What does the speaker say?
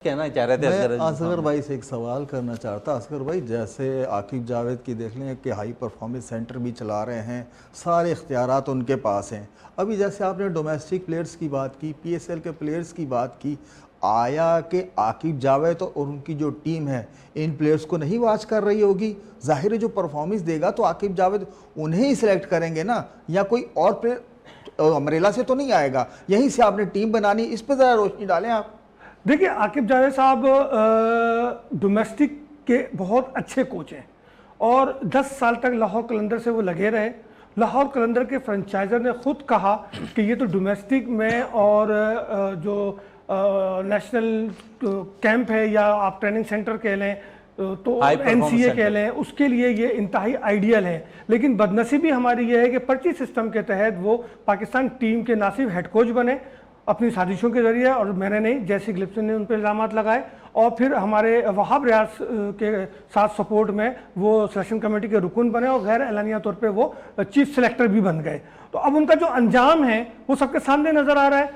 कहना चाह रहे थे मैं असगर भाई से एक सवाल करना चाहता। असगर भाई, जैसे आकिब जावेद की देख लें कि हाई परफॉर्मेंस सेंटर भी चला रहे हैं, सारे इख्तियारात उनके पास हैं। अभी जैसे आपने डोमेस्टिक प्लेयर्स की बात की, पीएसएल के प्लेयर्स की बात की, आया कि आकिब जावेद और उनकी जो टीम है इन प्लेयर्स को नहीं वॉच कर रही होगी? जाहिर है जो परफॉर्मेंस देगा तो आकिब जावेद उन्हें ही सिलेक्ट करेंगे ना, या कोई और प्लेयर अमरेला से तो नहीं आएगा? यहीं से आपने टीम बनानी, इस पर ज़रा रोशनी डालें आप। देखिए, आकिब जावेद साहब डोमेस्टिक के बहुत अच्छे कोच हैं और 10 साल तक लाहौर कलंदर से वो लगे रहे। लाहौर कलंदर के फ्रेंचाइजर ने खुद कहा कि ये तो डोमेस्टिक में और जो नेशनल कैंप है या आप ट्रेनिंग सेंटर कह लें तो एनसीए कह लें, उसके लिए ये इंतहाई आइडियल है। लेकिन बदनसीबी हमारी ये है कि पर्ची सिस्टम के तहत वो पाकिस्तान टीम के ना सिर्फ हेड कोच बने अपनी साजिशों के जरिए, और मैंने नहीं, जैसी गिलिप्सन ने उन पर इल्ज़ाम लगाए, और फिर हमारे वहाब रियाज के साथ सपोर्ट में वो सिलेक्शन कमेटी के रुकन बने और गैर एलानिया तौर पे वो चीफ सेलेक्टर भी बन गए। तो अब उनका जो अंजाम है वो सबके सामने नज़र आ रहा है।